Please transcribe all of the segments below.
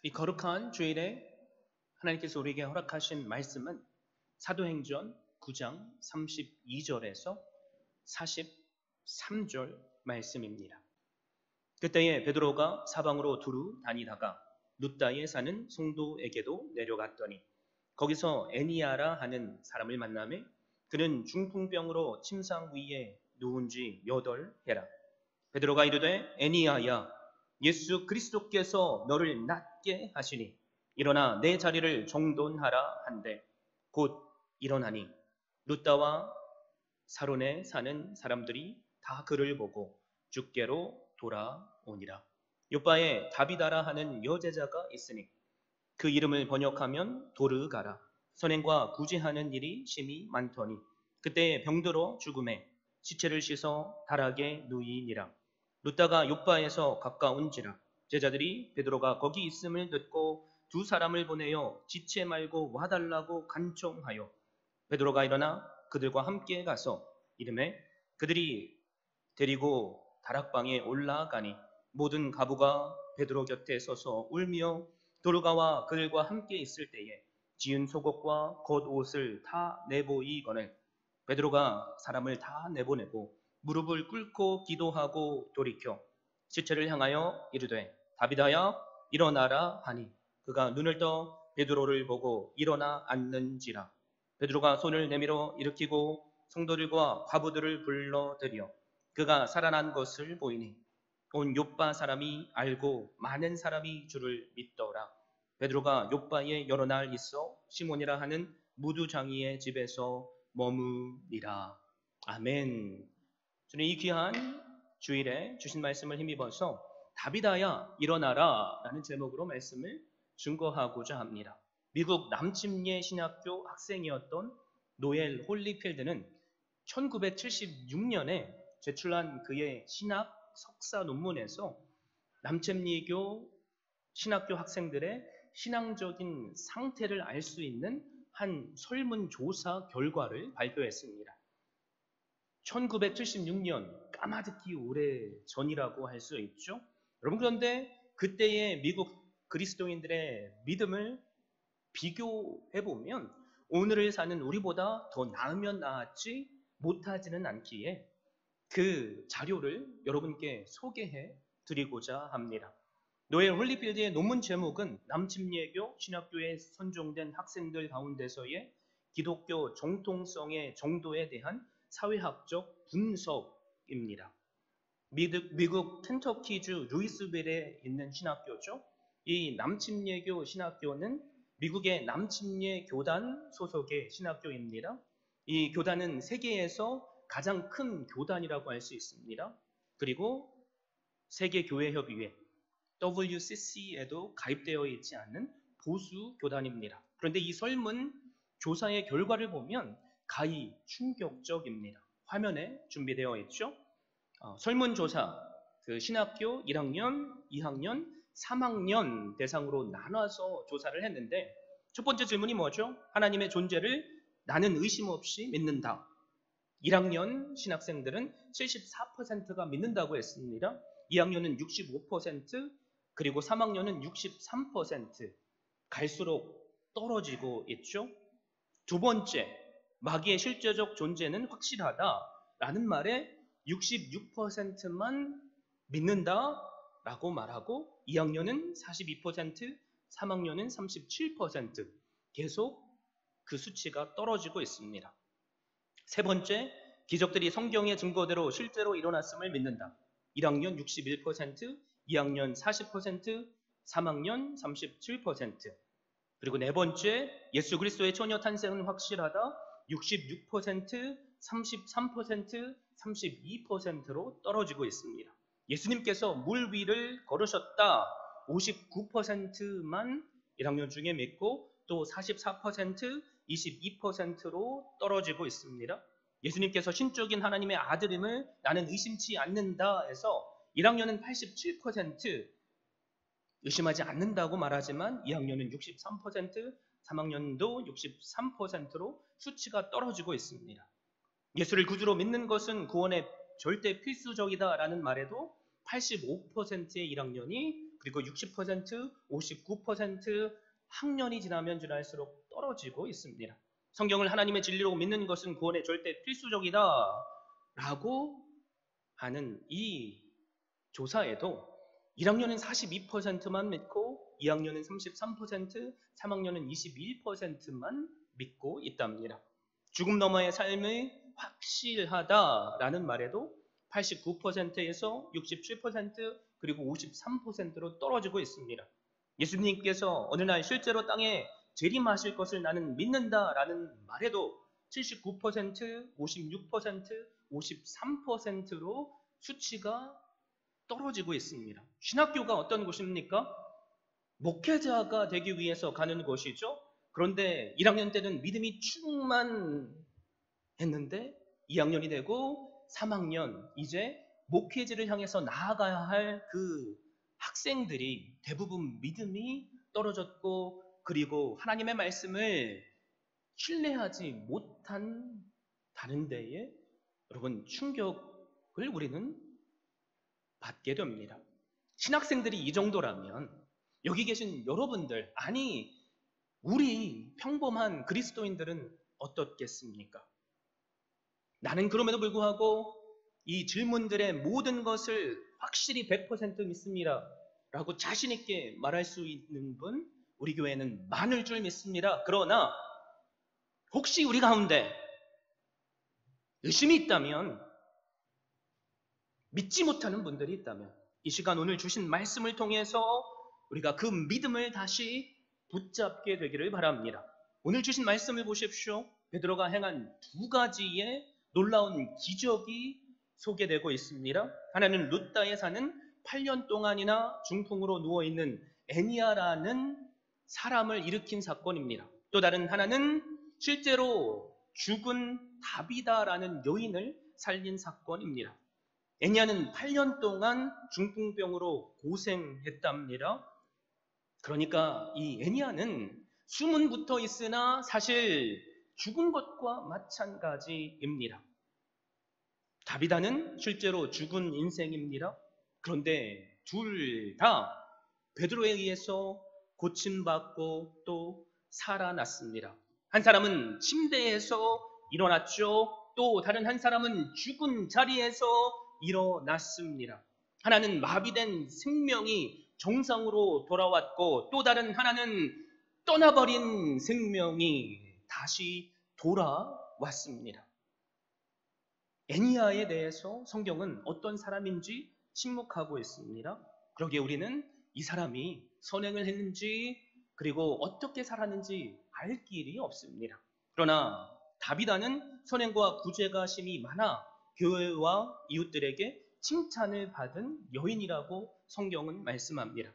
이 거룩한 주일에 하나님께서 우리에게 허락하신 말씀은 사도행전 9장 32절에서 43절 말씀입니다. 그때에 베드로가 사방으로 두루 다니다가 룻다에 사는 성도에게도 내려갔더니 거기서 애니아라 하는 사람을 만나매 그는 중풍병으로 침상 위에 누운 지 8해라. 베드로가 이르되 애니아야, 예수 그리스도께서 너를 낫게 하시니 일어나 내 자리를 정돈하라 한데 곧 일어나니 룻다와 사론에 사는 사람들이 다 그를 보고 주께로 돌아오니라. 요바에 다비다라 하는 여제자가 있으니 그 이름을 번역하면 도르가라. 선행과 구제하는 일이 심히 많더니 그때 병들어 죽음에 시체를 씻어 다락에 누이니라. 룻다가 요바에서 가까운지라. 제자들이 베드로가 거기 있음을 듣고 두 사람을 보내어 지체 말고 와달라고 간청하여 베드로가 일어나 그들과 함께 가서 이름에 그들이 데리고 다락방에 올라가니 모든 가부가 베드로 곁에 서서 울며 도르가와 그들과 함께 있을 때에 지은 속옷과 겉옷을 다 내보이거늘 베드로가 사람을 다 내보내고 무릎을 꿇고 기도하고 돌이켜 시체를 향하여 이르되 다비다야 일어나라 하니 그가 눈을 떠 베드로를 보고 일어나 앉는지라. 베드로가 손을 내밀어 일으키고 성도들과 과부들을 불러들여 그가 살아난 것을 보이니 온 욥바 사람이 알고 많은 사람이 주를 믿더라. 베드로가 욥바에 여러 날 있어 시몬이라 하는 무두장이의 집에서 머무니라. 아멘. 저는 이 귀한 주일에 주신 말씀을 힘입어서 다비다야 일어나라 라는 제목으로 말씀을 증거하고자 합니다. 미국 남침예 신학교 학생이었던 노엘 홀리필드는 1976년에 제출한 그의 신학 석사 논문에서 남침예교 신학교 학생들의 신앙적인 상태를 알 수 있는 한 설문조사 결과를 발표했습니다. 1976년 까마득히 오래 전이라고 할 수 있죠. 여러분, 그런데 그때의 미국 그리스도인들의 믿음을 비교해보면 오늘을 사는 우리보다 더 나으면 나았지 못하지는 않기에 그 자료를 여러분께 소개해 드리고자 합니다. 노엘 홀리필드의 논문 제목은 남침예교 신학교에 선정된 학생들 가운데서의 기독교 정통성의 정도에 대한 사회학적 분석입니다. 미국 켄터키주 루이스빌에 있는 신학교죠. 이 남침예교 신학교는 미국의 남침예 교단 소속의 신학교입니다. 이 교단은 세계에서 가장 큰 교단이라고 할 수 있습니다. 그리고 세계교회협의회 WCC에도 가입되어 있지 않은 보수 교단입니다. 그런데 이 설문 조사의 결과를 보면 가히 충격적입니다. 화면에 준비되어 있죠. 설문조사, 그 신학교 1학년, 2학년, 3학년 대상으로 나눠서 조사를 했는데 첫 번째 질문이 뭐죠? 하나님의 존재를 나는 의심 없이 믿는다. 1학년 신학생들은 74%가 믿는다고 했습니다. 2학년은 65%, 그리고 3학년은 63%, 갈수록 떨어지고 있죠. 두 번째, 마귀의 실제적 존재는 확실하다라는 말에 66%만 믿는다라고 말하고 2학년은 42%, 3학년은 37%, 계속 그 수치가 떨어지고 있습니다. 세 번째, 기적들이 성경의 증거대로 실제로 일어났음을 믿는다. 1학년 61%, 2학년 40%, 3학년 37%. 그리고 네 번째, 예수 그리스도의 처녀 탄생은 확실하다. 66%, 33%, 32%로 떨어지고 있습니다. 예수님께서 물 위를 걸으셨다. 59%만 1학년 중에 믿고 또 44%, 22%로 떨어지고 있습니다. 예수님께서 신적인 하나님의 아들임을 나는 의심치 않는다 해서 1학년은 87%, 의심하지 않는다고 말하지만 2학년은 63%, 3학년도 63%로 수치가 떨어지고 있습니다. 예수를 구주로 믿는 것은 구원의 절대 필수적이다라는 말에도 85%의 1학년이 그리고 60%, 59% 학년이 지나면 지날수록 떨어지고 있습니다. 성경을 하나님의 진리로 믿는 것은 구원의 절대 필수적이다 라고 하는 이 조사에도 1학년은 42%만 믿고 2학년은 33%, 3학년은 21%만 믿고 있답니다. 죽음 너머의 삶이 확실하다라는 말에도 89%에서 67% 그리고 53%로 떨어지고 있습니다. 예수님께서 어느 날 실제로 땅에 재림하실 것을 나는 믿는다라는 말에도 79%, 56%, 53%로 수치가 떨어지고 있습니다. 신학교가 어떤 곳입니까? 목회자가 되기 위해서 가는 곳이죠. 그런데 1학년 때는 믿음이 충만했는데 2학년이 되고 3학년 이제 목회지를 향해서 나아가야 할 그 학생들이 대부분 믿음이 떨어졌고 그리고 하나님의 말씀을 신뢰하지 못한 다른 데에 여러분 충격을 우리는 받게 됩니다. 신학생들이 이 정도라면 여기 계신 여러분들, 아니 우리 평범한 그리스도인들은 어떻겠습니까? 나는 그럼에도 불구하고 이 질문들의 모든 것을 확실히 100% 믿습니다 라고 자신 있게 말할 수 있는 분 우리 교회는 많을 줄 믿습니다. 그러나 혹시 우리 가운데 의심이 있다면, 믿지 못하는 분들이 있다면 이 시간 오늘 주신 말씀을 통해서 우리가 그 믿음을 다시 붙잡게 되기를 바랍니다. 오늘 주신 말씀을 보십시오. 베드로가 행한 두 가지의 놀라운 기적이 소개되고 있습니다. 하나는 루다에 사는 8년 동안이나 중풍으로 누워있는 애니아라는 사람을 일으킨 사건입니다. 또 다른 하나는 실제로 죽은 다비다라는 여인을 살린 사건입니다. 애니아는 8년 동안 중풍병으로 고생했답니다. 그러니까 이 애니아는 숨은 붙어 있으나 사실 죽은 것과 마찬가지입니다. 다비다는 실제로 죽은 인생입니다. 그런데 둘 다 베드로에 의해서 고침받고 또 살아났습니다. 한 사람은 침대에서 일어났죠. 또 다른 한 사람은 죽은 자리에서 일어났습니다. 하나는 마비된 생명이 정상으로 돌아왔고 또 다른 하나는 떠나버린 생명이 다시 돌아왔습니다. 애니아에 대해서 성경은 어떤 사람인지 침묵하고 있습니다. 그러기에 우리는 이 사람이 선행을 했는지 그리고 어떻게 살았는지 알 길이 없습니다. 그러나 다비다는 선행과 구제가 심히 많아 교회와 이웃들에게 칭찬을 받은 여인이라고 성경은 말씀합니다.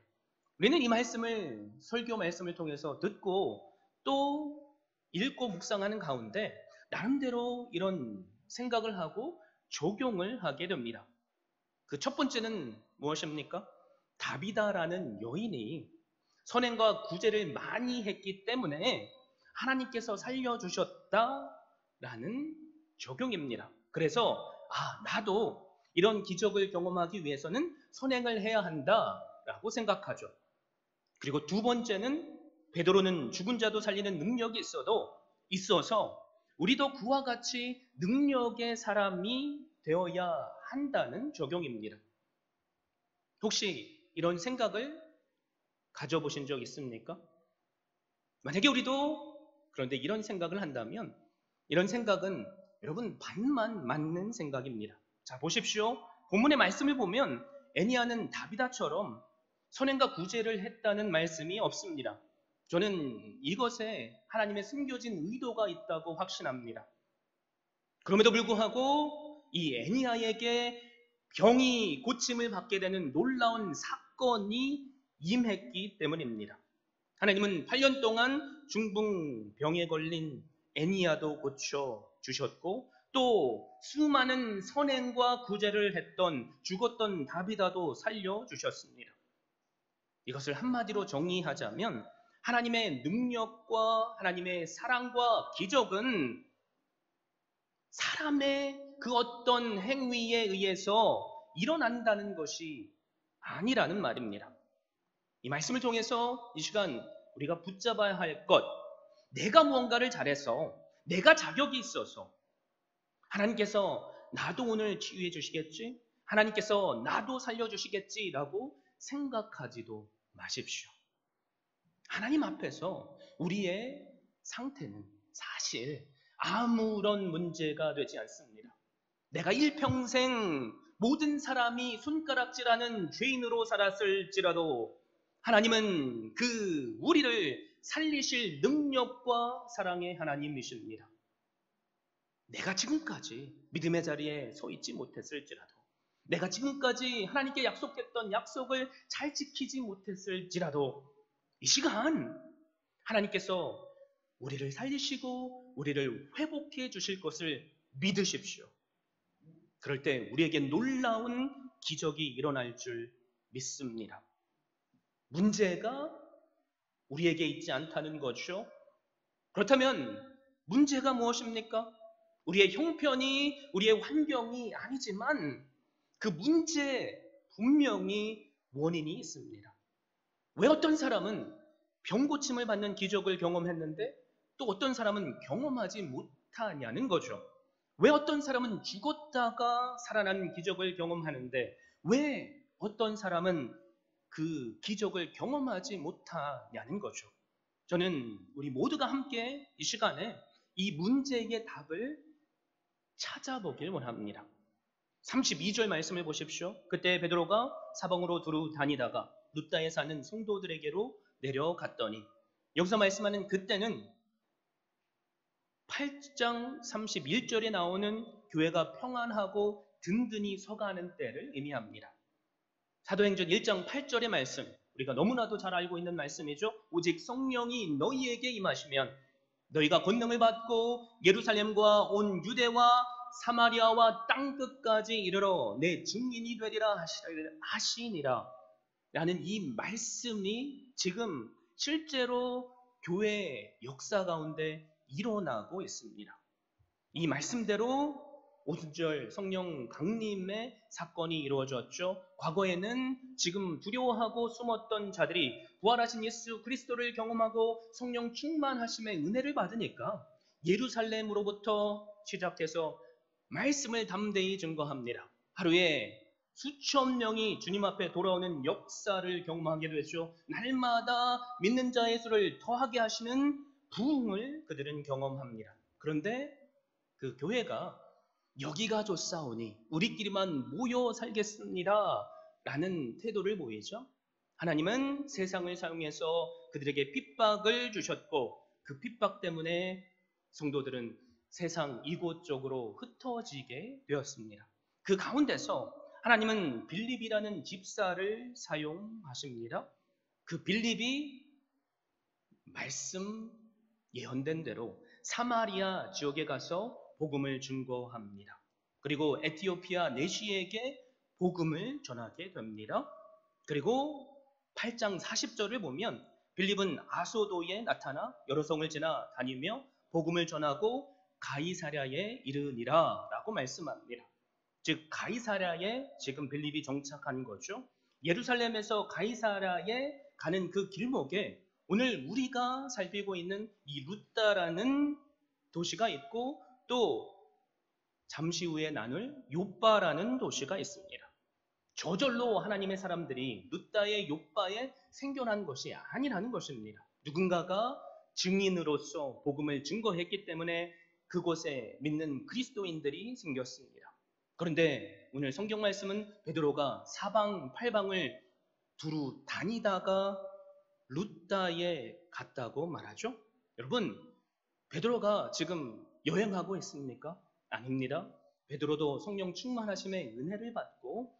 우리는 이 말씀을 설교 말씀을 통해서 듣고 또 읽고 묵상하는 가운데 나름대로 이런 생각을 하고 적용을 하게 됩니다. 그 첫 번째는 무엇입니까? 다비다라는 여인이 선행과 구제를 많이 했기 때문에 하나님께서 살려주셨다라는 적용입니다. 그래서 나도 이런 기적을 경험하기 위해서는 선행을 해야 한다라고 생각하죠. 그리고 두 번째는 베드로는 죽은 자도 살리는 능력이 있어서 우리도 그와 같이 능력의 사람이 되어야 한다는 적용입니다. 혹시 이런 생각을 가져보신 적 있습니까? 만약에 우리도 그런데 이런 생각을 한다면 이런 생각은 여러분 반만 맞는 생각입니다. 자, 보십시오. 본문의 말씀을 보면 애니아는 다비다처럼 선행과 구제를 했다는 말씀이 없습니다. 저는 이것에 하나님의 숨겨진 의도가 있다고 확신합니다. 그럼에도 불구하고 이 애니아에게 병이 고침을 받게 되는 놀라운 사건이 임했기 때문입니다. 하나님은 8년 동안 중풍병에 걸린 애니아도 고쳐주셨고 또 수많은 선행과 구제를 했던 죽었던 다비다도 살려주셨습니다. 이것을 한마디로 정의하자면 하나님의 능력과 하나님의 사랑과 기적은 사람의 그 어떤 행위에 의해서 일어난다는 것이 아니라는 말입니다. 이 말씀을 통해서 이 시간 우리가 붙잡아야 할 것, 내가 무언가를 잘해서, 내가 자격이 있어서 하나님께서 나도 오늘 치유해 주시겠지? 하나님께서 나도 살려주시겠지라고 생각하지도 마십시오. 하나님 앞에서 우리의 상태는 사실 아무런 문제가 되지 않습니다. 내가 일평생 모든 사람이 손가락질하는 죄인으로 살았을지라도 하나님은 그 우리를 살리실 능력과 사랑의 하나님이십니다. 내가 지금까지 믿음의 자리에 서 있지 못했을지라도, 내가 지금까지 하나님께 약속했던 약속을 잘 지키지 못했을지라도 이 시간 하나님께서 우리를 살리시고 우리를 회복해 주실 것을 믿으십시오. 그럴 때 우리에게 놀라운 기적이 일어날 줄 믿습니다. 문제가 우리에게 있지 않다는 거죠. 그렇다면 문제가 무엇입니까? 우리의 형편이, 우리의 환경이 아니지만 그 문제에 분명히 원인이 있습니다. 왜 어떤 사람은 병 고침을 받는 기적을 경험했는데 또 어떤 사람은 경험하지 못하냐는 거죠. 왜 어떤 사람은 죽었다가 살아난 기적을 경험하는데 왜 어떤 사람은 그 기적을 경험하지 못하냐는 거죠. 저는 우리 모두가 함께 이 시간에 이 문제의 답을 찾아보길 원합니다. 32절 말씀을 보십시오. 그때 베드로가 사방으로 두루 다니다가 룻다에 사는 성도들에게로 내려갔더니, 여기서 말씀하는 그때는 8장 31절에 나오는 교회가 평안하고 든든히 서가는 때를 의미합니다. 사도행전 1장 8절의 말씀, 우리가 너무나도 잘 알고 있는 말씀이죠. 오직 성령이 너희에게 임하시면 너희가 권능을 받고 예루살렘과 온 유대와 사마리아와 땅끝까지 이르러 내 증인이 되리라 하시니라 라는 이 말씀이 지금 실제로 교회의 역사 가운데 일어나고 있습니다. 이 말씀대로 오순절 성령 강림의 사건이 이루어졌죠. 과거에는 지금 두려워하고 숨었던 자들이 부활하신 예수 그리스도를 경험하고 성령 충만하심의 은혜를 받으니까 예루살렘으로부터 시작해서 말씀을 담대히 증거합니다. 하루에 수천 명이 주님 앞에 돌아오는 역사를 경험하게 되죠. 날마다 믿는 자의 수를 더하게 하시는 부흥을 그들은 경험합니다. 그런데 그 교회가 여기가 좋사오니 우리끼리만 모여 살겠습니다 라는 태도를 보이죠. 하나님은 세상을 사용해서 그들에게 핍박을 주셨고 그 핍박 때문에 성도들은 세상 이곳저곳으로 흩어지게 되었습니다. 그 가운데서 하나님은 빌립이라는 집사를 사용하십니다. 그 빌립이 말씀 예언된 대로 사마리아 지역에 가서 복음을 증거합니다. 그리고 에티오피아 내시에게 복음을 전하게 됩니다. 그리고 8장 40절을 보면 빌립은 아소도에 나타나 여러 성을 지나 다니며 복음을 전하고 가이사랴에 이르니라 라고 말씀합니다. 즉 가이사랴에 지금 빌립이 정착한 거죠. 예루살렘에서 가이사랴에 가는 그 길목에 오늘 우리가 살피고 있는 이 룻다라는 도시가 있고 또 잠시 후에 나눌 욥바라는 도시가 있습니다. 저절로 하나님의 사람들이 룻다의 욥바에 생겨난 것이 아니라는 것입니다. 누군가가 증인으로서 복음을 증거했기 때문에 그곳에 믿는 그리스도인들이 생겼습니다. 그런데 오늘 성경 말씀은 베드로가 사방팔방을 두루 다니다가 룻다에 갔다고 말하죠. 여러분, 베드로가 지금 여행하고 있습니까? 아닙니다. 베드로도 성령 충만하심의 은혜를 받고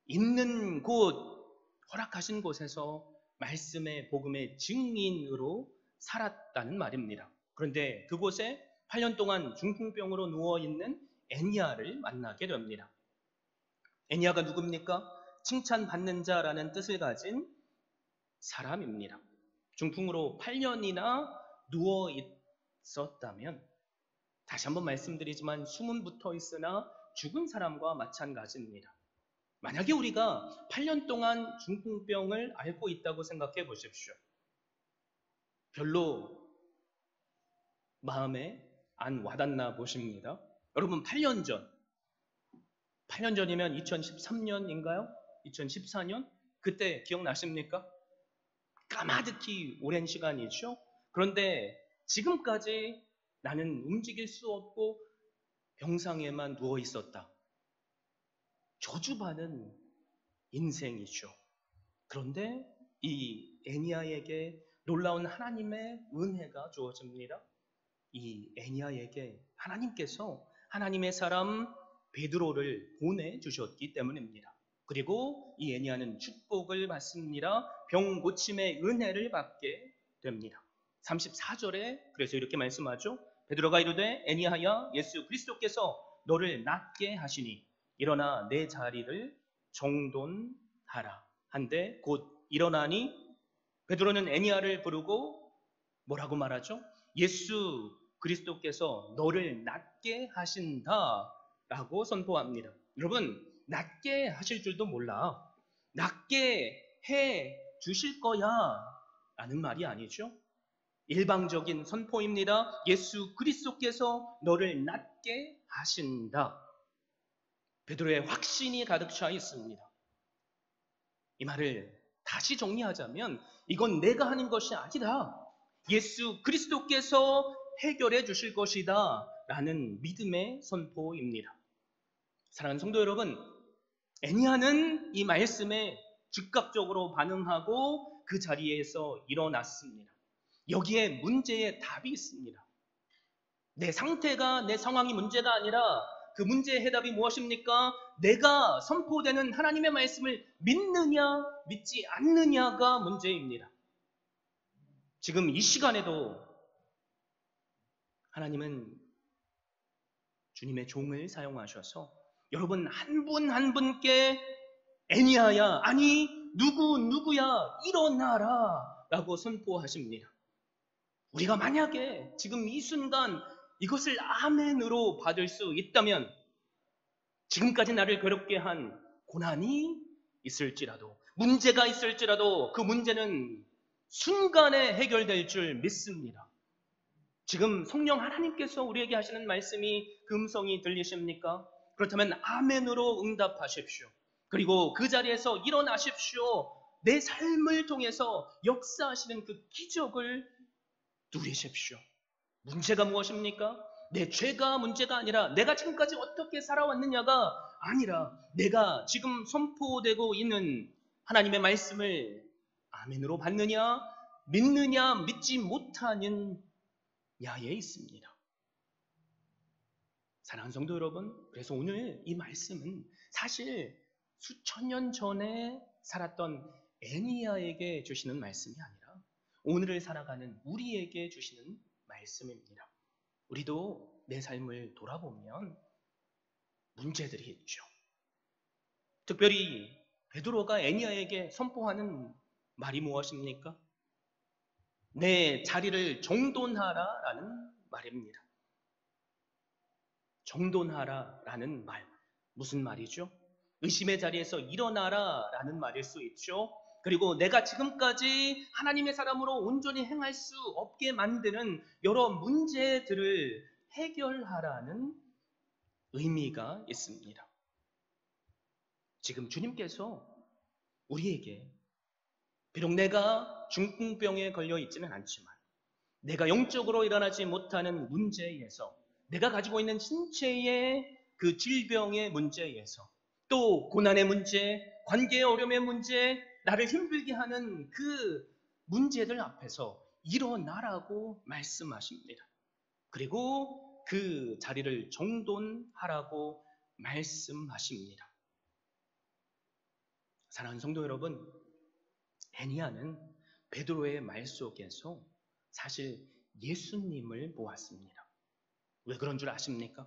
있는 곳, 허락하신 곳에서 말씀의 복음의 증인으로 살았다는 말입니다. 그런데 그곳에 8년 동안 중풍병으로 누워있는 애니야를 만나게 됩니다. 애니야가 누굽니까? 칭찬받는 자라는 뜻을 가진 사람입니다. 중풍으로 8년이나 누워 있었다면, 다시 한번 말씀드리지만 숨은 붙어 있으나 죽은 사람과 마찬가지입니다. 만약에 우리가 8년 동안 중풍병을 앓고 있다고 생각해 보십시오. 별로 마음에 안 와닿나 보십니다. 여러분 8년 전이면 2013년인가요? 2014년? 그때 기억나십니까? 까마득히 오랜 시간이죠. 그런데 지금까지 나는 움직일 수 없고 병상에만 누워 있었다. 저주받은 인생이죠. 그런데 이 애니아에게 놀라운 하나님의 은혜가 주어집니다. 이 애니아에게 하나님께서 하나님의 사람 베드로를 보내주셨기 때문입니다. 그리고 이 애니아는 축복을 받습니다. 병 고침의 은혜를 받게 됩니다. 34절에 그래서 이렇게 말씀하죠. 베드로가 이르되 애니아야 예수 그리스도께서 너를 낫게 하시니 일어나 내 자리를 정돈하라 한데 곧 일어나니 베드로는 애니아를 부르고 뭐라고 말하죠? 예수 그리스도께서 너를 낫게 하신다라고 선포합니다. 여러분, 낫게 하실 줄도 몰라. 낫게 해 주실 거야 라는 말이 아니죠. 일방적인 선포입니다. 예수 그리스도께서 너를 낫게 하신다. 베드로의 확신이 가득 차 있습니다. 이 말을 다시 정리하자면 이건 내가 하는 것이 아니다. 예수 그리스도께서 해결해 주실 것이다 라는 믿음의 선포입니다. 사랑하는 성도 여러분, 애니아는 이 말씀에 즉각적으로 반응하고 그 자리에서 일어났습니다. 여기에 문제의 답이 있습니다. 내 상태가, 내 상황이 문제가 아니라 그 문제의 해답이 무엇입니까? 내가 선포되는 하나님의 말씀을 믿느냐, 믿지 않느냐가 문제입니다. 지금 이 시간에도 하나님은 주님의 종을 사용하셔서 여러분 한 분 한 분께 애니아야, 아니 누구야 일어나라 라고 선포하십니다. 우리가 만약에 지금 이 순간 이것을 아멘으로 받을 수 있다면 지금까지 나를 괴롭게 한 고난이 있을지라도 문제가 있을지라도 그 문제는 순간에 해결될 줄 믿습니다. 지금 성령 하나님께서 우리에게 하시는 말씀이 그 음성이 들리십니까? 그렇다면 아멘으로 응답하십시오. 그리고 그 자리에서 일어나십시오. 내 삶을 통해서 역사하시는 그 기적을 누리십시오. 문제가 무엇입니까? 내 죄가 문제가 아니라 내가 지금까지 어떻게 살아왔느냐가 아니라 내가 지금 선포되고 있는 하나님의 말씀을 아멘으로 받느냐, 믿느냐, 믿지 못하는 야에 있습니다. 사랑하는 성도 여러분, 그래서 오늘 이 말씀은 사실 수천 년 전에 살았던 애니아에게 주시는 말씀이 아니라 오늘을 살아가는 우리에게 주시는 말씀입니다. 우리도 내 삶을 돌아보면 문제들이 있죠. 특별히 베드로가 애니아에게 선포하는 말이 무엇입니까? 내 자리를 정돈하라라는 말입니다. 정돈하라라는 말, 무슨 말이죠? 의심의 자리에서 일어나라라는 말일 수 있죠. 그리고 내가 지금까지 하나님의 사람으로 온전히 행할 수 없게 만드는 여러 문제들을 해결하라는 의미가 있습니다. 지금 주님께서 우리에게 비록 내가 중풍병에 걸려 있지는 않지만 내가 영적으로 일어나지 못하는 문제에서 내가 가지고 있는 신체의 그 질병의 문제에서 또 고난의 문제, 관계의 어려움의 문제, 나를 힘들게 하는 그 문제들 앞에서 일어나라고 말씀하십니다. 그리고 그 자리를 정돈하라고 말씀하십니다. 사랑하는 성도 여러분, 애니아는 베드로의 말 속에서 사실 예수님을 보았습니다. 왜 그런 줄 아십니까?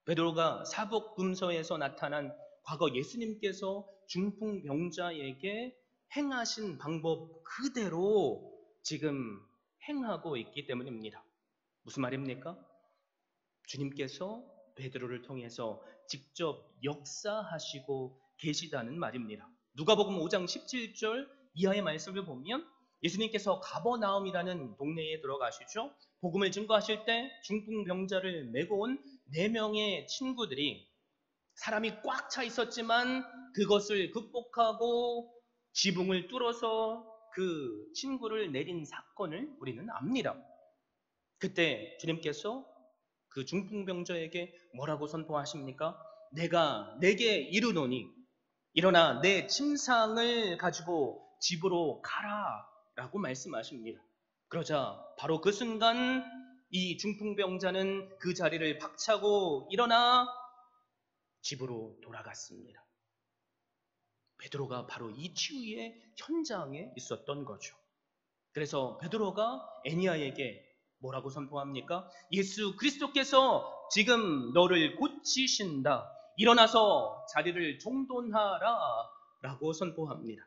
베드로가 사복음서에서 나타난 과거 예수님께서 중풍병자에게 행하신 방법 그대로 지금 행하고 있기 때문입니다. 무슨 말입니까? 주님께서 베드로를 통해서 직접 역사하시고 계시다는 말입니다. 누가복음 5장 17절 이하의 말씀을 보면 예수님께서 가버나움이라는 동네에 들어가시죠. 복음을 증거하실 때 중풍병자를 메고 온 4명의 친구들이 사람이 꽉 차 있었지만 그것을 극복하고 지붕을 뚫어서 그 친구를 내린 사건을 우리는 압니다. 그때 주님께서 그 중풍병자에게 뭐라고 선포하십니까? 내가 내게 이르노니 일어나 내 침상을 가지고 집으로 가라 라고 말씀하십니다. 그러자 바로 그 순간 이 중풍병자는 그 자리를 박차고 일어나 집으로 돌아갔습니다. 베드로가 바로 이 치유의 현장에 있었던 거죠. 그래서 베드로가 애니야에게 뭐라고 선포합니까? 예수 그리스도께서 지금 너를 고치신다. 일어나서 자리를 정돈하라 라고 선포합니다.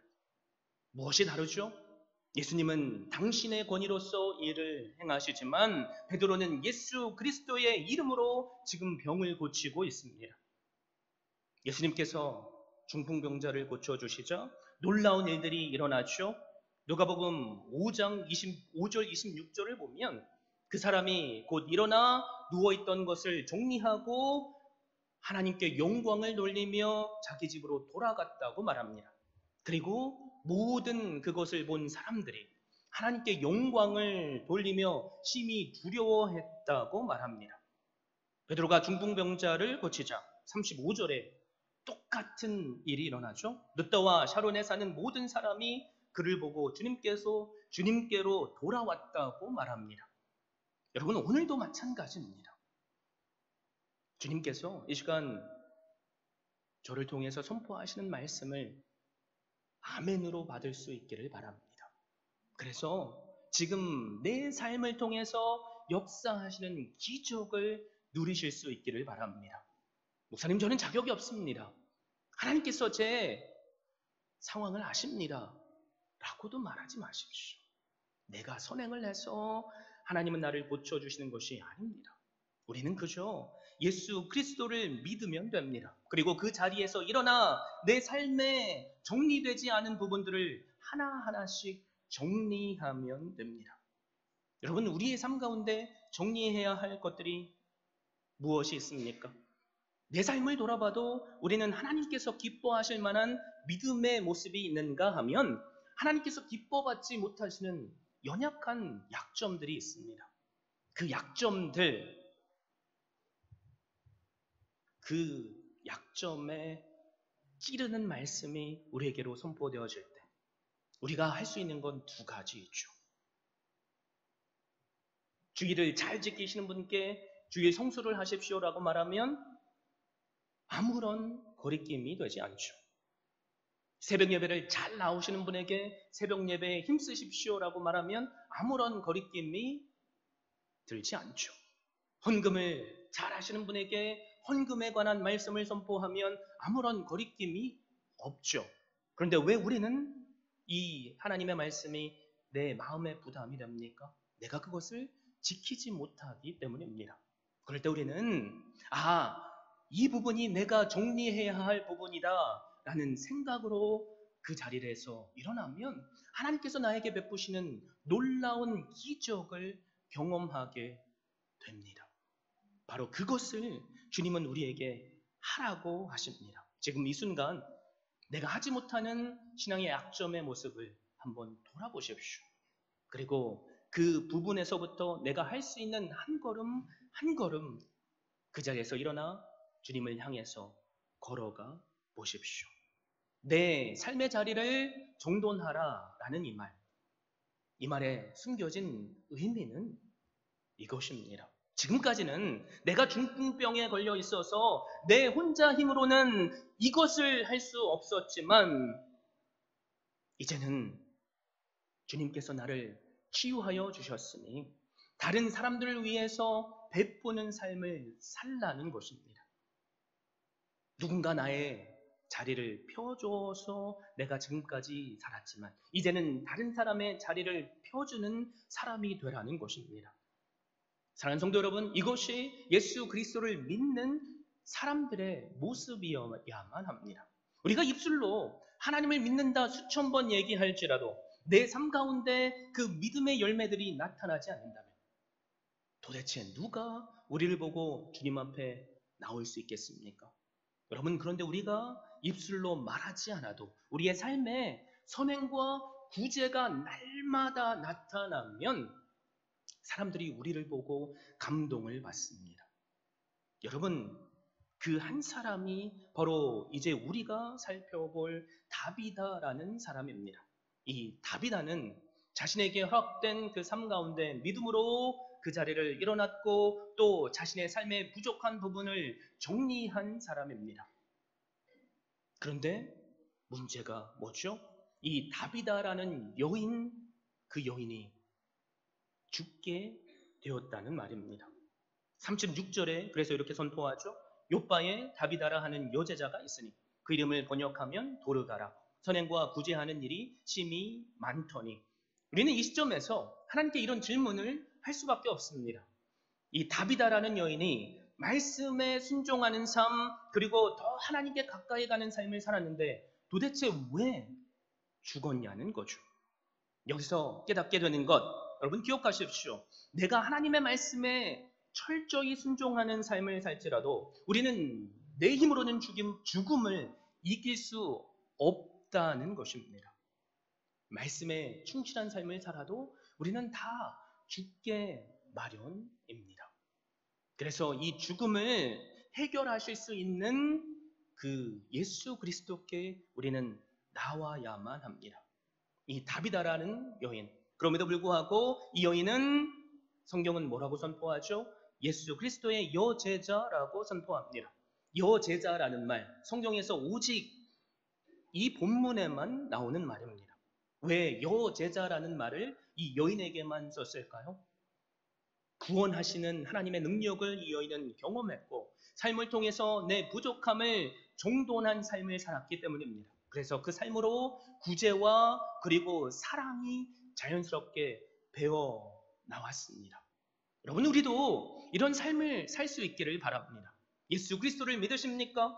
무엇이 다르죠? 예수님은 당신의 권위로서 일을 행하시지만 베드로는 예수 그리스도의 이름으로 지금 병을 고치고 있습니다. 예수님께서 중풍병자를 고쳐주시자 놀라운 일들이 일어나죠. 누가복음 5장 25절 26절을 보면 그 사람이 곧 일어나 누워있던 것을 정리하고 하나님께 영광을 돌리며 자기 집으로 돌아갔다고 말합니다. 그리고 모든 그것을 본 사람들이 하나님께 영광을 돌리며 심히 두려워했다고 말합니다. 베드로가 중풍병자를 고치자 35절에 똑같은 일이 일어나죠. 르다와 샤론에 사는 모든 사람이 그를 보고 주님께로 돌아왔다고 말합니다. 여러분, 오늘도 마찬가지입니다. 주님께서 이 시간 저를 통해서 선포하시는 말씀을 아멘으로 받을 수 있기를 바랍니다. 그래서 지금 내 삶을 통해서 역사하시는 기적을 누리실 수 있기를 바랍니다. 목사님, 저는 자격이 없습니다. 하나님께서 제 상황을 아십니다. 라고도 말하지 마십시오. 내가 선행을 해서 하나님은 나를 고쳐주시는 것이 아닙니다. 우리는 그저 예수 그리스도를 믿으면 됩니다. 그리고 그 자리에서 일어나 내 삶에 정리되지 않은 부분들을 하나하나씩 정리하면 됩니다. 여러분, 우리의 삶 가운데 정리해야 할 것들이 무엇이 있습니까? 내 삶을 돌아봐도 우리는 하나님께서 기뻐하실 만한 믿음의 모습이 있는가 하면 하나님께서 기뻐받지 못하시는 연약한 약점들이 있습니다. 그 약점들, 그 약점에 찌르는 말씀이 우리에게로 선포되어질 때 우리가 할 수 있는 건 2가지 있죠. 주일을 잘 지키시는 분께 주일 성수를 하십시오라고 말하면 아무런 거리낌이 되지 않죠. 새벽 예배를 잘 나오시는 분에게 새벽 예배에 힘쓰십시오라고 말하면 아무런 거리낌이 들지 않죠. 헌금을 잘 하시는 분에게 헌금에 관한 말씀을 선포하면 아무런 거리낌이 없죠. 그런데 왜 우리는 이 하나님의 말씀이 내 마음의 부담이 됩니까? 내가 그것을 지키지 못하기 때문입니다. 그럴 때 우리는 이 부분이 내가 정리해야 할 부분이다 라는 생각으로 그 자리에서 일어나면 하나님께서 나에게 베푸시는 놀라운 기적을 경험하게 됩니다. 바로 그것을 주님은 우리에게 하라고 하십니다. 지금 이 순간 내가 하지 못하는 신앙의 약점의 모습을 한번 돌아보십시오. 그리고 그 부분에서부터 내가 할 수 있는 한 걸음 한 걸음 그 자리에서 일어나 주님을 향해서 걸어가 보십시오. 내 삶의 자리를 정돈하라라는 이 말에 숨겨진 의미는 이것입니다. 지금까지는 내가 중풍병에 걸려 있어서 내 혼자 힘으로는 이것을 할 수 없었지만 이제는 주님께서 나를 치유하여 주셨으니 다른 사람들을 위해서 베푸는 삶을 살라는 것입니다. 누군가 나의 자리를 펴줘서 내가 지금까지 살았지만 이제는 다른 사람의 자리를 펴주는 사람이 되라는 것입니다. 사랑하는 성도 여러분, 이것이 예수 그리스도를 믿는 사람들의 모습이어야만 합니다. 우리가 입술로 하나님을 믿는다 수천 번 얘기할지라도 내 삶 가운데 그 믿음의 열매들이 나타나지 않는다면 도대체 누가 우리를 보고 주님 앞에 나올 수 있겠습니까? 여러분, 그런데 우리가 입술로 말하지 않아도 우리의 삶에 선행과 구제가 날마다 나타나면 사람들이 우리를 보고 감동을 받습니다. 여러분, 그 한 사람이 바로 이제 우리가 살펴볼 다비다라는 사람입니다. 이 다비다는 자신에게 허락된 그 삶 가운데 믿음으로 그 자리를 일어났고 또 자신의 삶의 부족한 부분을 정리한 사람입니다. 그런데 문제가 뭐죠? 이 다비다라는 여인, 그 여인이 죽게 되었다는 말입니다. 36절에 그래서 이렇게 선포하죠. 욥바에 다비다라 하는 여제자가 있으니 그 이름을 번역하면 도르가라. 선행과 구제하는 일이 심히 많더니. 우리는 이 시점에서 하나님께 이런 질문을 할 수밖에 없습니다. 이 다비다라는 여인이 말씀에 순종하는 삶, 그리고 더 하나님께 가까이 가는 삶을 살았는데 도대체 왜 죽었냐는 거죠. 여기서 깨닫게 되는 것, 여러분 기억하십시오. 내가 하나님의 말씀에 철저히 순종하는 삶을 살지라도 우리는 내 힘으로는 죽음을 이길 수 없다는 것입니다. 말씀에 충실한 삶을 살아도 우리는 다 죽게 마련입니다. 그래서 이 죽음을 해결하실 수 있는 그 예수 그리스도께 우리는 나와야만 합니다. 이 다비다라는 여인, 그럼에도 불구하고 이 여인은 성경은 뭐라고 선포하죠? 예수 그리스도의 여제자라고 선포합니다. 여제자라는 말, 성경에서 오직 이 본문에만 나오는 말입니다. 왜 여제자라는 말을 이 여인에게만 썼을까요? 구원하시는 하나님의 능력을 이 여인은 경험했고 삶을 통해서 내 부족함을 정돈한 삶을 살았기 때문입니다. 그래서 그 삶으로 구제와 그리고 사랑이 자연스럽게 배어 나왔습니다. 여러분, 우리도 이런 삶을 살 수 있기를 바랍니다. 예수 그리스도를 믿으십니까?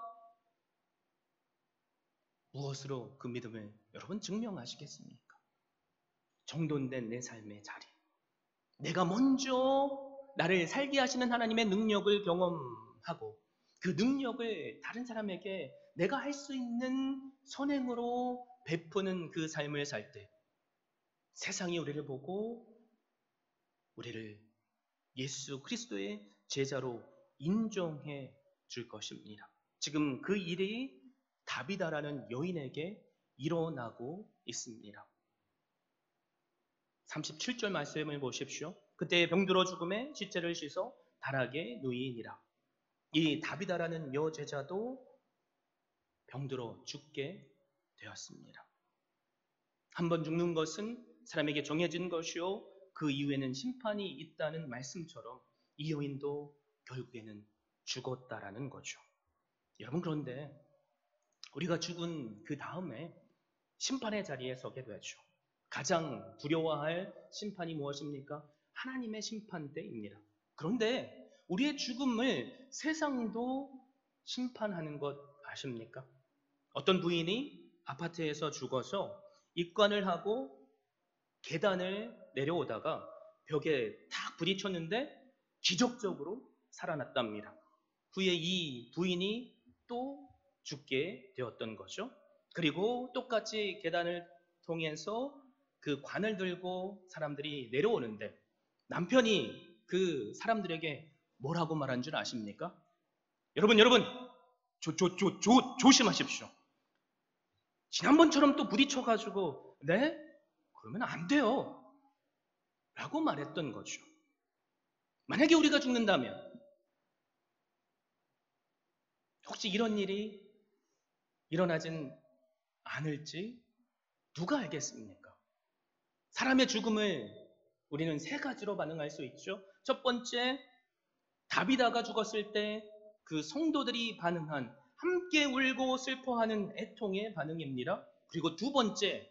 무엇으로 그 믿음을 여러분 증명하시겠습니까? 정돈된 내 삶의 자리, 내가 먼저 나를 살게 하시는 하나님의 능력을 경험하고 그 능력을 다른 사람에게 내가 할 수 있는 선행으로 베푸는 그 삶을 살 때 세상이 우리를 보고 우리를 예수 그리스도의 제자로 인정해 줄 것입니다. 지금 그 일이 다비다라는 여인에게 일어나고 있습니다. 37절 말씀을 보십시오. 그때 병들어 죽음에 시체를 씻어 다락에 누이니라. 이 다비다라는 여제자도 병들어 죽게 되었습니다. 한번 죽는 것은 사람에게 정해진 것이요 그 이후에는 심판이 있다는 말씀처럼 이 여인도 결국에는 죽었다라는 거죠. 여러분, 그런데 우리가 죽은 그 다음에 심판의 자리에 서게 되죠. 가장 두려워할 심판이 무엇입니까? 하나님의 심판대입니다. 그런데 우리의 죽음을 세상도 심판하는 것 아십니까? 어떤 부인이 아파트에서 죽어서 입관을 하고 계단을 내려오다가 벽에 탁 부딪혔는데 기적적으로 살아났답니다. 후에 이 부인이 또 죽게 되었던 거죠. 그리고 똑같이 계단을 통해서 그 관을 들고 사람들이 내려오는데 남편이 그 사람들에게 뭐라고 말한 줄 아십니까? 여러분, 조심하십시오. 지난번처럼 또 부딪혀가지고 네? 그러면 안 돼요. 라고 말했던 거죠. 만약에 우리가 죽는다면 혹시 이런 일이 일어나진 않을지 누가 알겠습니까? 사람의 죽음을 우리는 세 가지로 반응할 수 있죠. 첫 번째, 다비다가 죽었을 때 그 성도들이 반응한 함께 울고 슬퍼하는 애통의 반응입니다. 그리고 두 번째,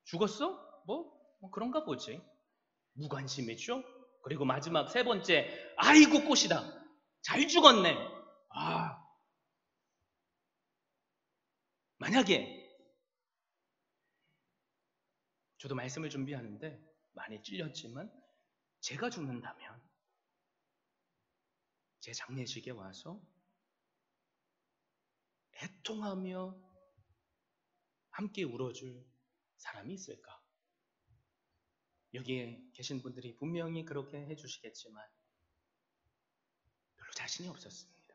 죽었어? 뭐 그런가 보지. 무관심이죠. 그리고 마지막 세 번째, 아이고 꽃이다. 잘 죽었네. 만약에 저도 말씀을 준비하는데 많이 찔렸지만 제가 죽는다면 제 장례식에 와서 애통하며 함께 울어줄 사람이 있을까? 여기에 계신 분들이 분명히 그렇게 해주시겠지만 별로 자신이 없었습니다.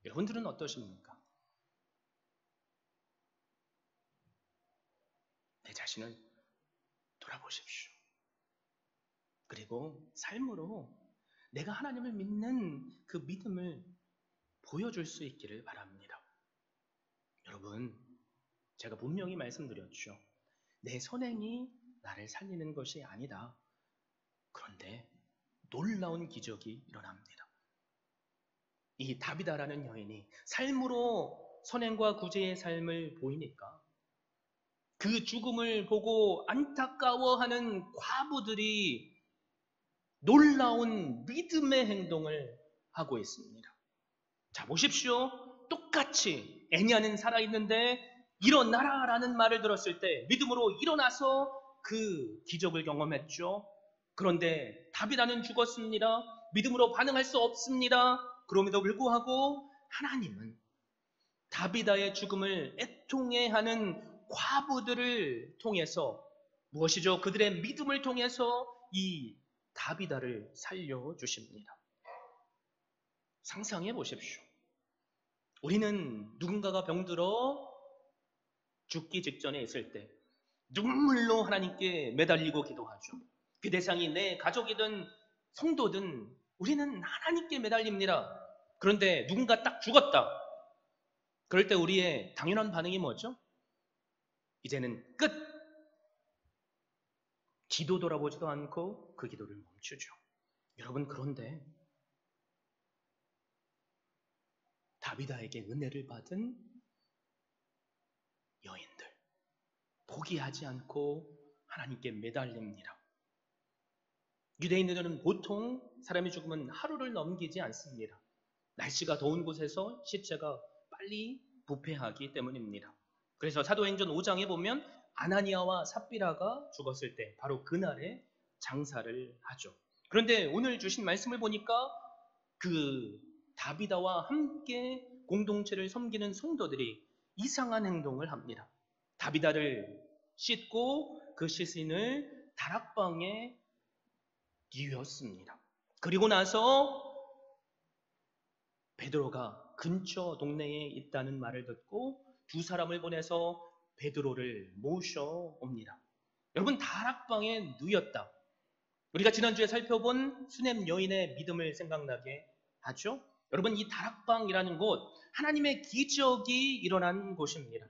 여러분들은 어떠십니까? 내 자신을 돌아보십시오. 그리고 삶으로 내가 하나님을 믿는 그 믿음을 보여줄 수 있기를 바랍니다. 여러분, 제가 분명히 말씀드렸죠. 내 선행이 나를 살리는 것이 아니다. 그런데 놀라운 기적이 일어납니다. 이 다비다라는 여인이 삶으로 선행과 구제의 삶을 보이니까 그 죽음을 보고 안타까워하는 과부들이 놀라운 믿음의 행동을 하고 있습니다. 자, 보십시오. 똑같이 애니아는 살아있는데 일어나라라는 말을 들었을 때 믿음으로 일어나서 그 기적을 경험했죠. 그런데 다비다는 죽었습니다. 믿음으로 반응할 수 없습니다. 그럼에도 불구하고 하나님은 다비다의 죽음을 애통해하는 과부들을 통해서 무엇이죠? 그들의 믿음을 통해서 이 다비다를 살려주십니다. 상상해 보십시오. 우리는 누군가가 병들어 죽기 직전에 있을 때 눈물로 하나님께 매달리고 기도하죠. 그 대상이 내 가족이든 성도든 우리는 하나님께 매달립니다. 그런데 누군가 딱 죽었다. 그럴 때 우리의 당연한 반응이 뭐죠? 이제는 끝! 뒤도 돌아보지도 않고 그 기도를 멈추죠. 여러분, 그런데 다비다에게 은혜를 받은 여인들 포기하지 않고 하나님께 매달립니다. 유대인들은 보통 사람이 죽으면 하루를 넘기지 않습니다. 날씨가 더운 곳에서 시체가 빨리 부패하기 때문입니다. 그래서 사도행전 5장에 보면 아나니아와 삽비라가 죽었을 때 바로 그날에 장사를 하죠. 그런데 오늘 주신 말씀을 보니까 그 다비다와 함께 공동체를 섬기는 성도들이 이상한 행동을 합니다. 다비다를 씻고 그 시신을 다락방에 뉘었습니다. 그리고 나서 베드로가 근처 동네에 있다는 말을 듣고 두 사람을 보내서 베드로를 모셔옵니다. 여러분, 다락방에 누였다. 우리가 지난주에 살펴본 수넴 여인의 믿음을 생각나게 하죠. 여러분, 이 다락방이라는 곳 하나님의 기적이 일어난 곳입니다.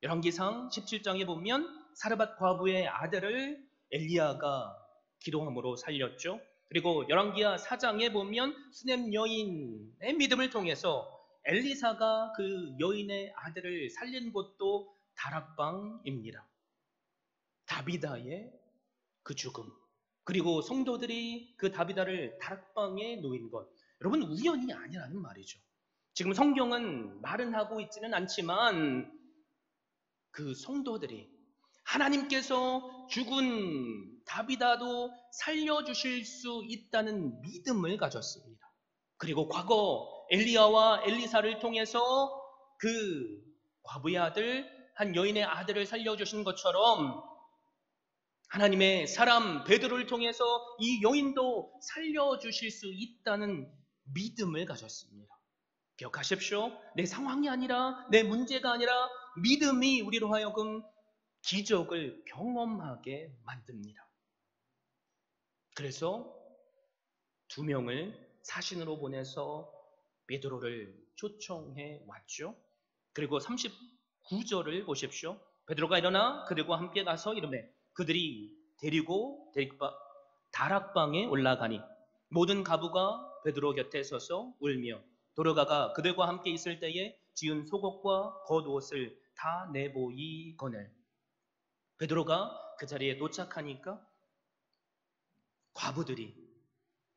열왕기상 17장에 보면 사르밧 과부의 아들을 엘리야가 기도함으로 살렸죠. 그리고 열왕기하 4장에 보면 수넴 여인의 믿음을 통해서 엘리사가 그 여인의 아들을 살린 곳도 다락방입니다. 다비다의 그 죽음, 그리고 성도들이 그 다비다를 다락방에 놓인 것, 여러분, 우연이 아니라는 말이죠. 지금 성경은 말은 하고 있지는 않지만 그 성도들이 하나님께서 죽은 다비다도 살려주실 수 있다는 믿음을 가졌습니다. 그리고 과거 엘리야와 엘리사를 통해서 그 과부의 아들, 한 여인의 아들을 살려주신 것처럼 하나님의 사람 베드로를 통해서 이 여인도 살려주실 수 있다는 믿음을 가졌습니다. 기억하십시오. 내 상황이 아니라, 내 문제가 아니라 믿음이 우리로 하여금 기적을 경험하게 만듭니다. 그래서 두 명을 사신으로 보내서 베드로를 초청해 왔죠. 그리고 39절을 보십시오. 베드로가 일어나 그들과 함께 가서 이르매 그들이 데리고 다락방에 올라가니 모든 가부가 베드로 곁에 서서 울며 도로가가 그들과 함께 있을 때에 지은 속옷과 겉옷을 다 내보이거늘. 베드로가 그 자리에 도착하니까 과부들이,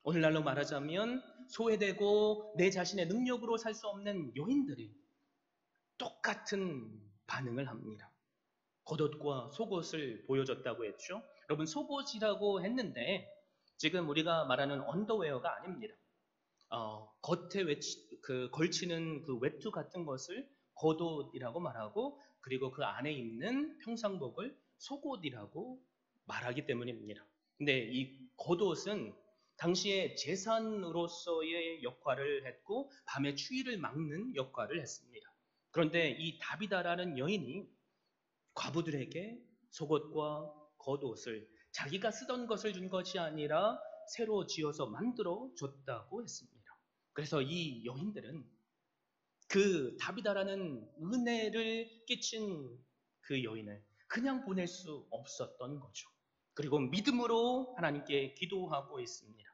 오늘날로 말하자면 소외되고 내 자신의 능력으로 살 수 없는 여인들이 똑같은 반응을 합니다. 겉옷과 속옷을 보여줬다고 했죠. 여러분, 속옷이라고 했는데 지금 우리가 말하는 언더웨어가 아닙니다. 겉에 걸치는 그 외투 같은 것을 겉옷이라고 말하고, 그리고 그 안에 입는 평상복을 속옷이라고 말하기 때문입니다. 근데 이 겉옷은 당시에 재산으로서의 역할을 했고 밤의 추위를 막는 역할을 했습니다. 그런데 이 다비다라는 여인이 과부들에게 속옷과 겉옷을 자기가 쓰던 것을 준 것이 아니라 새로 지어서 만들어 줬다고 했습니다. 그래서 이 여인들은 그 다비다라는 은혜를 끼친 그 여인을 그냥 보낼 수 없었던 거죠. 그리고 믿음으로 하나님께 기도하고 있습니다.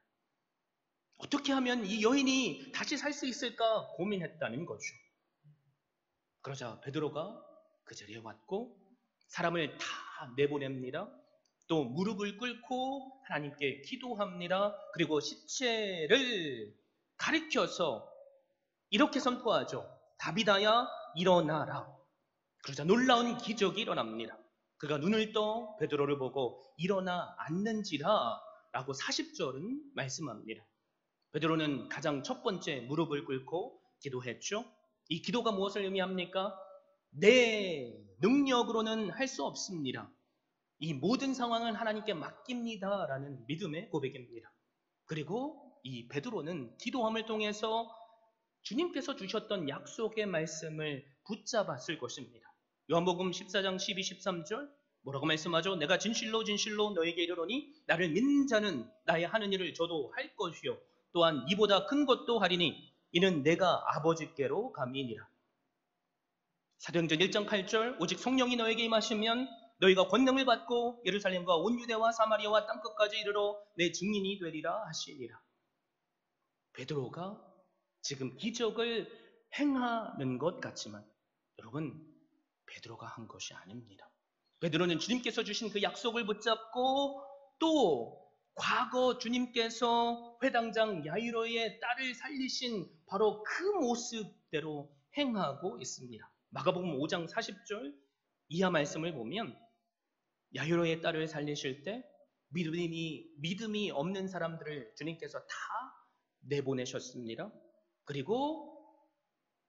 어떻게 하면 이 여인이 다시 살 수 있을까 고민했다는 거죠. 그러자 베드로가 그 자리에 왔고 사람을 다 내보냅니다. 또 무릎을 꿇고 하나님께 기도합니다. 그리고 시체를 가리켜서 이렇게 선포하죠. 다비다야 일어나라. 그러자 놀라운 기적이 일어납니다. 그가 눈을 떠 베드로를 보고 일어나 앉는지라 라고 40절은 말씀합니다. 베드로는 가장 첫 번째 무릎을 꿇고 기도했죠. 이 기도가 무엇을 의미합니까? 내 능력으로는 할 수 없습니다. 이 모든 상황은 하나님께 맡깁니다 라는 믿음의 고백입니다. 그리고 이 베드로는 기도함을 통해서 주님께서 주셨던 약속의 말씀을 붙잡았을 것입니다. 요한복음 14장 12, 13절 뭐라고 말씀하죠? 내가 진실로 진실로 너에게 이르노니 나를 믿는 자는 나의 하는 일을 저도 할 것이요 또한 이보다 큰 것도 하리니 이는 내가 아버지께로 감이니라. 사도행전 1장 8절 오직 성령이 너에게 임하시면 너희가 권능을 받고 예루살렘과 온 유대와 사마리아와 땅끝까지 이르러 내 증인이 되리라 하시니라. 베드로가 지금 기적을 행하는 것 같지만 여러분, 베드로가 한 것이 아닙니다. 베드로는 주님께서 주신 그 약속을 붙잡고 또 과거 주님께서 회당장 야이로의 딸을 살리신 바로 그 모습대로 행하고 있습니다. 마가복음 5장 40절 이하 말씀을 보면 야이로의 딸을 살리실 때 믿음이 없는 사람들을 주님께서 다 내보내셨습니다. 그리고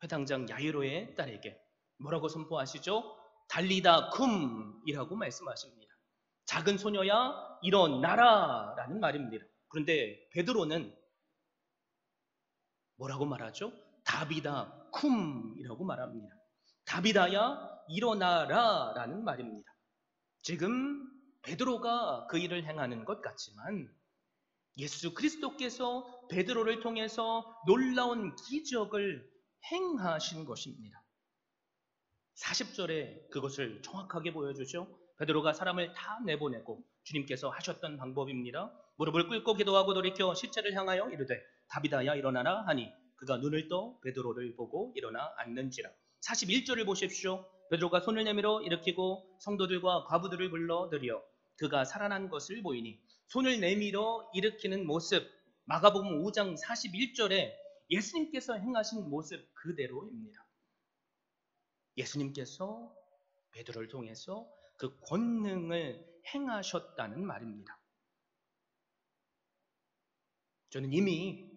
회당장 야이로의 딸에게 뭐라고 선포하시죠? 달리다 쿰이라고 말씀하십니다. 작은 소녀야 일어나라 라는 말입니다. 그런데 베드로는 뭐라고 말하죠? 다비다 쿰이라고 말합니다. 다비다야 일어나라 라는 말입니다. 지금 베드로가 그 일을 행하는 것 같지만 예수 그리스도께서 베드로를 통해서 놀라운 기적을 행하신 것입니다. 40절에 그것을 정확하게 보여주죠. 베드로가 사람을 다 내보내고 주님께서 하셨던 방법입니다. 무릎을 꿇고 기도하고 돌이켜 시체를 향하여 이르되 다비다야 일어나라 하니 그가 눈을 떠 베드로를 보고 일어나 앉는지라. 41절을 보십시오. 베드로가 손을 내밀어 일으키고 성도들과 과부들을 불러 들여 그가 살아난 것을 보이니 손을 내밀어 일으키는 모습, 마가복음 5장 41절에 예수님께서 행하신 모습 그대로입니다. 예수님께서 베드로를 통해서 그 권능을 행하셨다는 말입니다. 저는 이미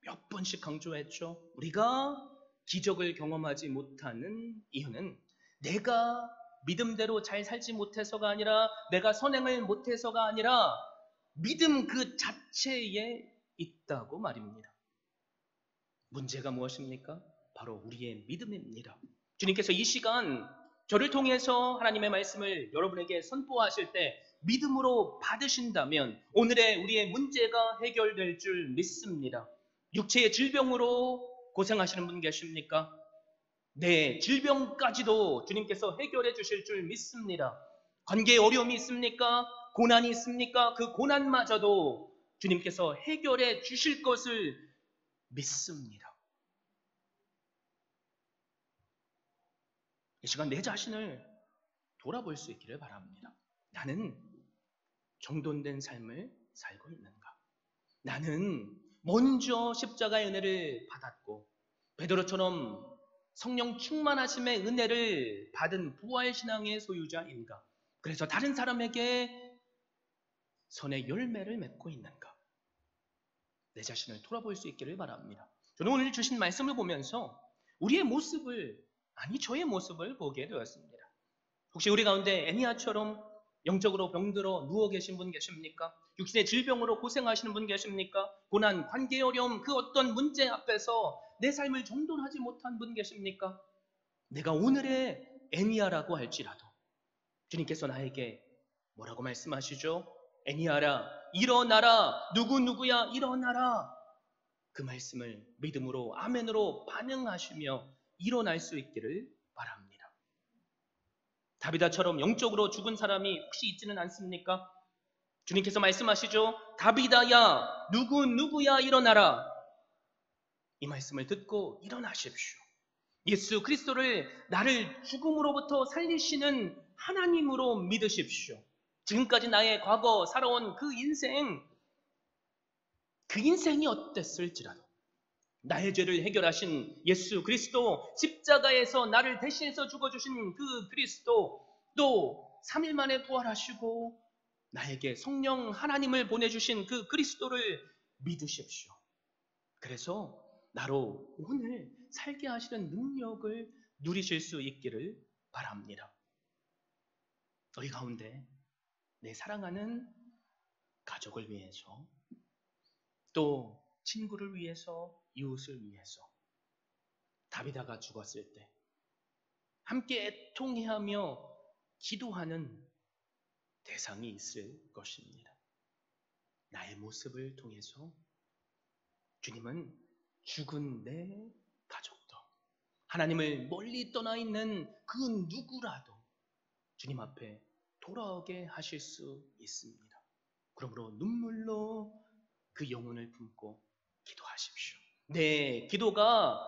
몇 번씩 강조했죠. 우리가 기적을 경험하지 못하는 이유는 내가 믿음대로 잘 살지 못해서가 아니라 내가 선행을 못해서가 아니라 믿음 그 자체에 있다고 말입니다. 문제가 무엇입니까? 바로 우리의 믿음입니다. 주님께서 이 시간 저를 통해서 하나님의 말씀을 여러분에게 선포하실 때 믿음으로 받으신다면 오늘의 우리의 문제가 해결될 줄 믿습니다. 육체의 질병으로 고생하시는 분 계십니까? 네, 질병까지도 주님께서 해결해 주실 줄 믿습니다. 관계에 어려움이 있습니까? 고난이 있습니까? 그 고난마저도 주님께서 해결해 주실 것을 믿습니다. 이 시간 내 자신을 돌아볼 수 있기를 바랍니다. 나는 정돈된 삶을 살고 있는가? 나는 먼저 십자가의 은혜를 받았고 베드로처럼 성령 충만하심의 은혜를 받은 부활신앙의 소유자인가? 그래서 다른 사람에게 선의 열매를 맺고 있는가? 내 자신을 돌아볼 수 있기를 바랍니다. 저는 오늘 주신 말씀을 보면서 우리의 모습을, 아니 저의 모습을 보게 되었습니다. 혹시 우리 가운데 애니아처럼 영적으로 병들어 누워 계신 분 계십니까? 육신의 질병으로 고생하시는 분 계십니까? 고난, 관계 어려움, 그 어떤 문제 앞에서 내 삶을 정돈하지 못한 분 계십니까? 내가 오늘의 애니아라고 할지라도 주님께서 나에게 뭐라고 말씀하시죠? 애니아라, 일어나라. 누구누구야, 일어나라. 그 말씀을 믿음으로, 아멘으로 반응하시며 일어날 수 있기를 바랍니다. 다비다처럼 영적으로 죽은 사람이 혹시 있지는 않습니까? 주님께서 말씀하시죠. 다비다야, 누구야, 일어나라. 이 말씀을 듣고 일어나십시오. 예수 그리스도를 나를 죽음으로부터 살리시는 하나님으로 믿으십시오. 지금까지 나의 과거 살아온 그 인생이 어땠을지라도 나의 죄를 해결하신 예수 그리스도, 십자가에서 나를 대신해서 죽어주신 그 그리스도, 또 3일 만에 부활하시고 나에게 성령 하나님을 보내주신 그 그리스도를 믿으십시오. 그래서 나로 오늘 살게 하시는 능력을 누리실 수 있기를 바랍니다. 우리 가운데 내 사랑하는 가족을 위해서, 또 친구를 위해서, 이웃을 위해서 다비다가 죽었을 때 함께 애통해하며 기도하는 대상이 있을 것입니다. 나의 모습을 통해서 주님은 죽은 내 가족도, 하나님을 멀리 떠나 있는 그 누구라도 주님 앞에 돌아오게 하실 수 있습니다. 그러므로 눈물로 그 영혼을 품고 기도하십시오. 내 기도가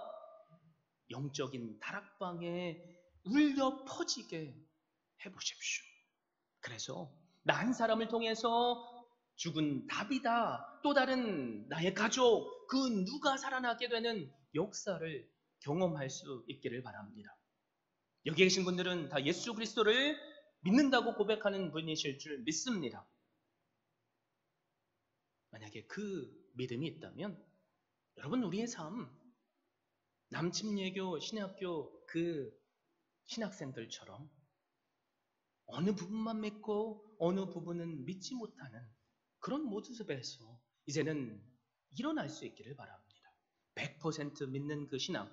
영적인 다락방에 울려 퍼지게 해보십시오. 그래서 나 한 사람을 통해서 죽은 다비다, 또 다른 나의 가족, 그 누가 살아나게 되는 역사를 경험할 수 있기를 바랍니다. 여기 계신 분들은 다 예수 그리스도를 믿는다고 고백하는 분이실 줄 믿습니다. 만약에 그 믿음이 있다면 여러분, 우리의 삶, 남침예교 신학교 그 신학생들처럼 어느 부분만 믿고 어느 부분은 믿지 못하는 그런 모습에서 이제는 일어날 수 있기를 바랍니다. 100% 믿는 그 신앙,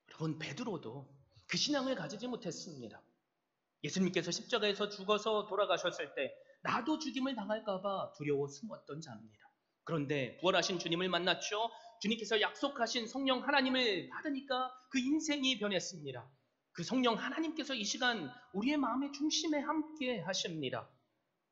여러분 베드로도 그 신앙을 가지지 못했습니다. 예수님께서 십자가에서 죽어서 돌아가셨을 때 나도 죽임을 당할까 봐 두려워 숨었던 자입니다. 그런데 부활하신 주님을 만났죠. 주님께서 약속하신 성령 하나님을 받으니까 그 인생이 변했습니다. 그 성령 하나님께서 이 시간 우리의 마음의 중심에 함께 하십니다.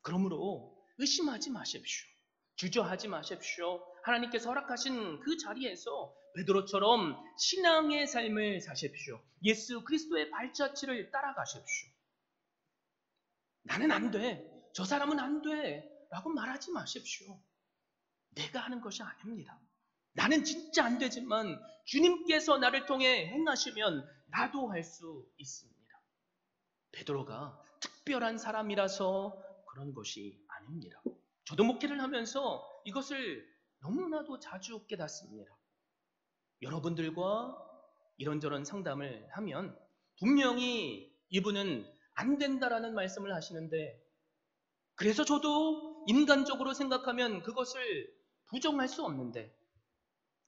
그러므로 의심하지 마십시오. 주저하지 마십시오. 하나님께서 허락하신 그 자리에서 베드로처럼 신앙의 삶을 사십시오. 예수 그리스도의 발자취를 따라가십시오. 나는 안 돼, 저 사람은 안 돼 라고 말하지 마십시오. 내가 하는 것이 아닙니다. 나는 진짜 안 되지만 주님께서 나를 통해 행하시면 나도 할 수 있습니다. 베드로가 특별한 사람이라서 그런 것이 아닙니다. 저도 목회를 하면서 이것을 너무나도 자주 깨닫습니다. 여러분들과 이런저런 상담을 하면 분명히 이분은 안 된다라는 말씀을 하시는데, 그래서 저도 인간적으로 생각하면 그것을 부정할 수 없는데,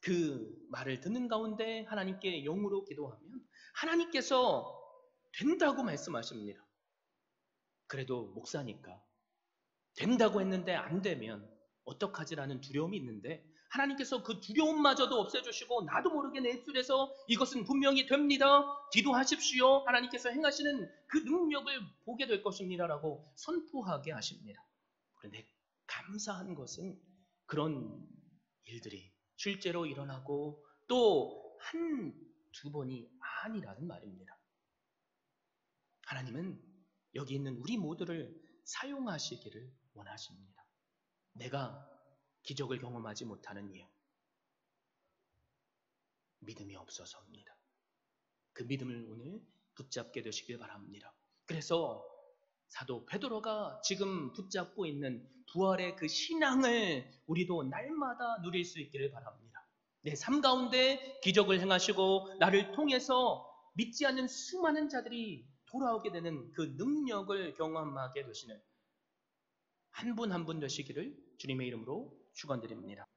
그 말을 듣는 가운데 하나님께 영으로 기도하면 하나님께서 된다고 말씀하십니다. 그래도 목사니까 된다고 했는데 안 되면 어떡하지라는 두려움이 있는데 하나님께서 그 두려움마저도 없애주시고 나도 모르게 내 입술에서 이것은 분명히 됩니다, 기도하십시오, 하나님께서 행하시는 그 능력을 보게 될 것입니다 라고 선포하게 하십니다. 그런데 감사한 것은 그런 일들이 실제로 일어나고 또 한두 번이 아니라는 말입니다. 하나님은 여기 있는 우리 모두를 사용하시기를 원하십니다. 내가 기적을 경험하지 못하는 이유, 믿음이 없어서입니다. 그 믿음을 오늘 붙잡게 되시길 바랍니다. 그래서 사도 베드로가 지금 붙잡고 있는 부활의 그 신앙을 우리도 날마다 누릴 수 있기를 바랍니다. 내 삶 가운데 기적을 행하시고 나를 통해서 믿지 않는 수많은 자들이 돌아오게 되는 그 능력을 경험하게 되시는 한 분 한 분 되시기를 주님의 이름으로 축원드립니다.